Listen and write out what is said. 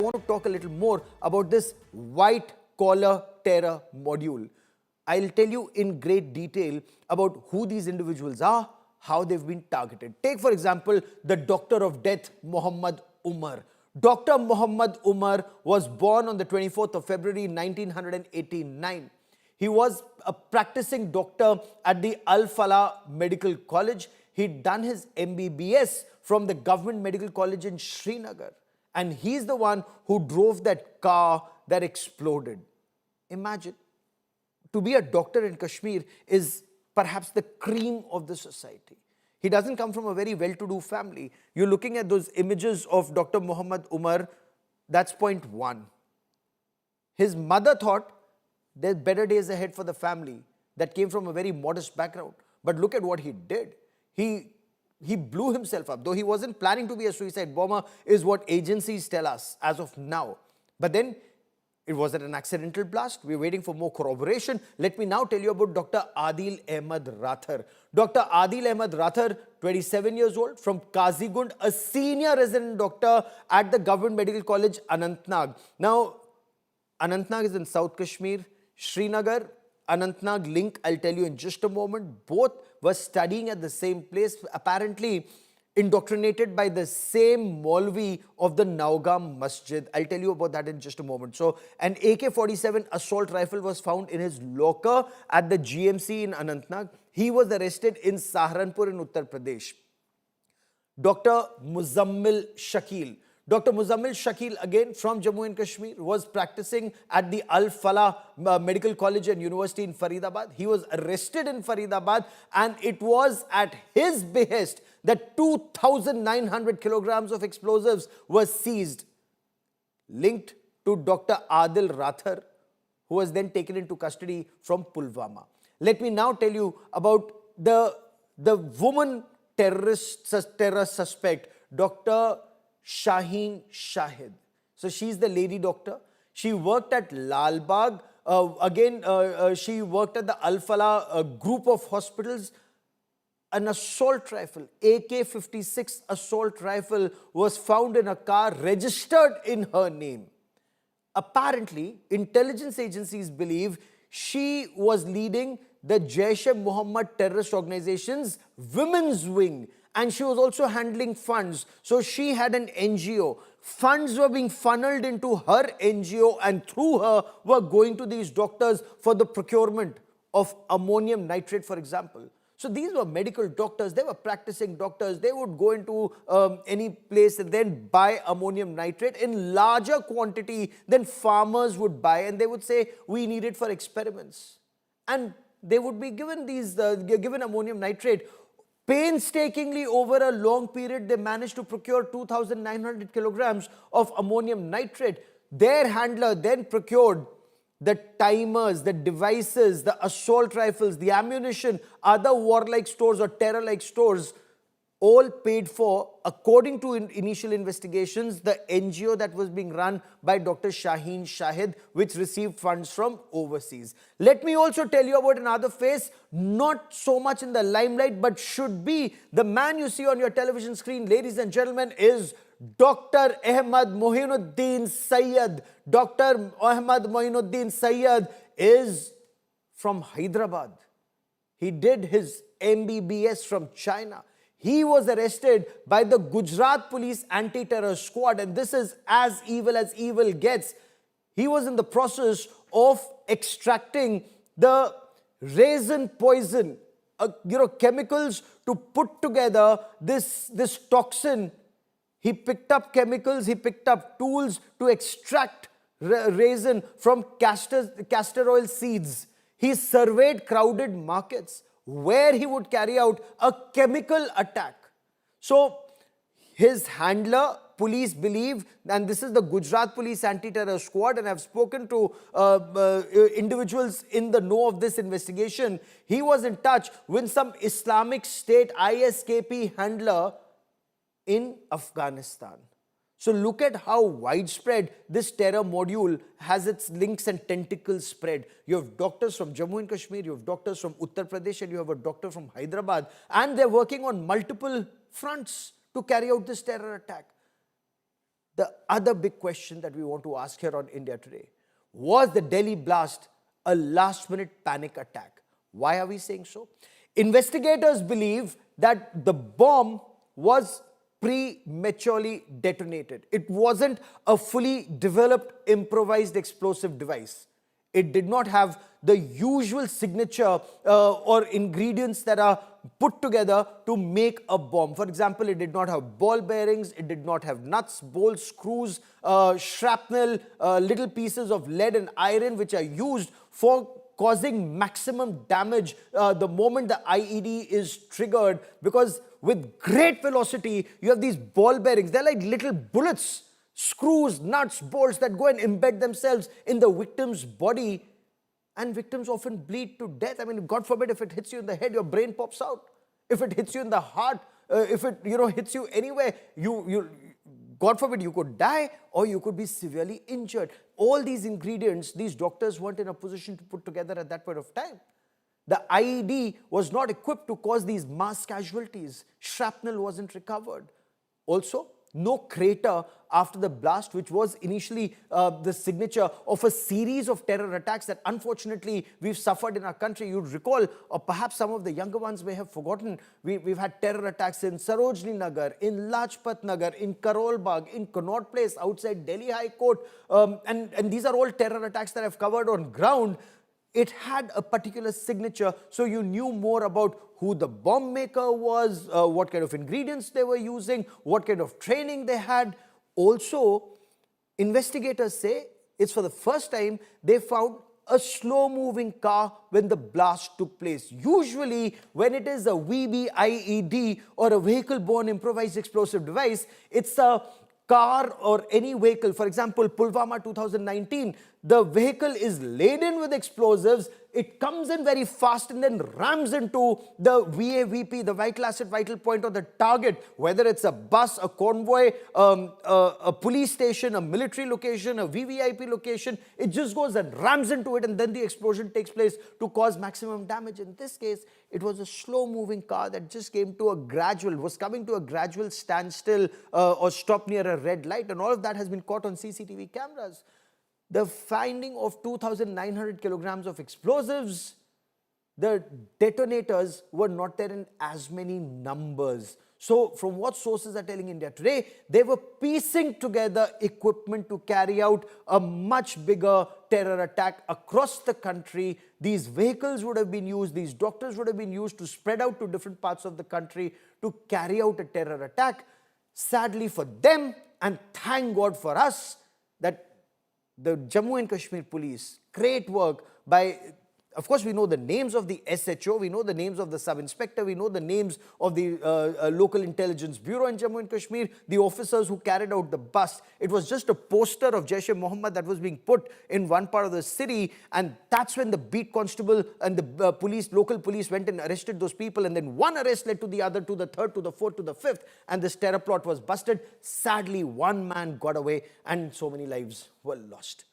I want to talk a little more about this white collar terror module. I'll tell you in great detail about who these individuals are, how they've been targeted. Take, for example, the doctor of death, Muhammad Umar. Dr. Muhammad Umar was born on the 24th of February 1989. He was a practicing doctor at the Al Falah Medical College. He'd done his MBBS from the Government Medical College in Srinagar. And he's the one who drove that car that exploded. Imagine, to be a doctor in Kashmir is perhaps the cream of the society. He doesn't come from a very well-to-do family. You're looking at those images of Dr. Muhammad Umar, that's point one. His mother thought there's better days ahead for the family that came from a very modest background. But look at what he did. He blew himself up, though he wasn't planning to be a suicide bomber, is what agencies tell us as of now. But then, it was an accidental blast. We're waiting for more corroboration. Let me now tell you about Dr. Adil Ahmed Rathar. Dr. Adil Ahmed Rathar, 27 years old, from Kazigund, a senior resident doctor at the Government Medical College, Anantnag. Now, Anantnag is in South Kashmir. Srinagar, Anantnag link, I'll tell you in just a moment. Both were studying at the same place, apparently indoctrinated by the same Maulvi of the Naugam Masjid. I'll tell you about that in just a moment. So, an AK-47 assault rifle was found in his locker at the GMC in Anantnag. He was arrested in Saharanpur in Uttar Pradesh. Dr. Muzammil Shakil. Dr. Muzammil Shakil, again from Jammu and Kashmir, was practicing at the Al Falah Medical College and University in Faridabad. He was arrested in Faridabad, and it was at his behest that 2,900 kilograms of explosives were seized, linked to Dr. Adil Rathar, who was then taken into custody from Pulwama. Let me now tell you about the woman terror suspect, Dr. Shaheen Shahid. So she's the lady doctor. She worked at Lal Bagh. She worked at the Al Falah group of hospitals. An assault rifle, AK-56 assault rifle, was found in a car registered in her name. Apparently, intelligence agencies believe she was leading the Jaish-e-Mohammed terrorist organization's women's wing, and she was also handling funds. So she had an NGO. Funds were being funneled into her NGO, and through her were going to these doctors for the procurement of ammonium nitrate, for example. So these were medical doctors. They were practicing doctors. They would go into any place and then buy ammonium nitrate in larger quantity than farmers would buy, and they would say, we need it for experiments. And they would be given given ammonium nitrate. Painstakingly, over a long period, they managed to procure 2,900 kilograms of ammonium nitrate. Their handler then procured the timers, the devices, the assault rifles, the ammunition, other warlike stores or terror-like stores, all paid for, according to initial investigations, the NGO that was being run by Dr. Shaheen Shahid, which received funds from overseas. Let me also tell you about another face, not so much in the limelight, but should be. The man you see on your television screen, ladies and gentlemen, is Dr. Ahmad Moinuddin Sayyed. Dr. Ahmad Moinuddin Sayyed is from Hyderabad. He did his MBBS from China. He was arrested by the Gujarat Police Anti-Terror Squad, and this is as evil gets. He was in the process of extracting the resin poison, chemicals to put together this toxin. He picked up chemicals, he picked up tools to extract resin from castor oil seeds. He surveyed crowded markets where he would carry out a chemical attack. So his handler, police believe, and this is the Gujarat Police Anti-Terror Squad, and I've spoken to individuals in the know of this investigation. He was in touch with some Islamic State ISKP handler in Afghanistan. So look at how widespread this terror module has its links and tentacles spread. You have doctors from Jammu and Kashmir, you have doctors from Uttar Pradesh, and you have a doctor from Hyderabad. And they're working on multiple fronts to carry out this terror attack. the other big question that we want to ask here on India Today: was the Delhi blast a last-minute panic attack? Why are we saying so? Investigators believe that the bomb was prematurely detonated. It wasn't a fully developed improvised explosive device. It did not have the usual signature or ingredients that are put together to make a bomb. For example, it did not have ball bearings, it did not have nuts, bolts, screws, shrapnel, little pieces of lead and iron which are used for causing maximum damage the moment the IED is triggered, because with great velocity you have these ball bearings. They're like little bullets, screws, nuts, bolts that go and embed themselves in the victim's body, and victims often bleed to death. I mean, God forbid, if it hits you in the head, your brain pops out. If it hits you in the heart, if it hits you anywhere, God forbid, you could die or you could be severely injured. All these ingredients, these doctors weren't in a position to put together at that point of time. The IED was not equipped to cause these mass casualties. Shrapnel wasn't recovered. Also, no crater after the blast, which was initially the signature of a series of terror attacks that unfortunately we've suffered in our country. You'd recall, or perhaps some of the younger ones may have forgotten, we've had terror attacks in Sarojini Nagar, in Lajpat Nagar, in Karol Bagh, in Connaught Place, outside Delhi High Court. And these are all terror attacks that I've covered on ground. It had a particular signature, so you knew more about who the bomb maker was, what kind of ingredients they were using, what kind of training they had. Also, investigators say it's for the first time they found a slow-moving car when the blast took place. Usually, when it is a VBIED or a vehicle-borne improvised explosive device, it's a car or any vehicle. For example, Pulwama 2019, the vehicle is laden with explosives, it comes in very fast and then rams into the VAVP, the vital asset, vital point, or the target, whether it's a bus, a convoy, a police station, a military location, a VVIP location. It just goes and rams into it, and then the explosion takes place to cause maximum damage. In this case, it was a slow-moving car that just was coming to a gradual standstill or stop near a red light, and all of that has been caught on CCTV cameras. The finding of 2,900 kilograms of explosives, the detonators were not there in as many numbers. So from what sources are telling India Today, they were piecing together equipment to carry out a much bigger terror attack across the country. These vehicles would have been used, these doctors would have been used to spread out to different parts of the country to carry out a terror attack. Sadly for them, and thank God for us, that the Jammu and Kashmir police, great work by, of course, we know the names of the SHO, we know the names of the sub-inspector, we know the names of the local intelligence bureau in Jammu and Kashmir, the officers who carried out the bust. It was just a poster of Jaish-e-Mohammed that was being put in one part of the city, and that's when the beat constable and the local police went and arrested those people, and then one arrest led to the other, to the third, to the fourth, to the fifth, and this terror plot was busted. Sadly, one man got away and so many lives were lost.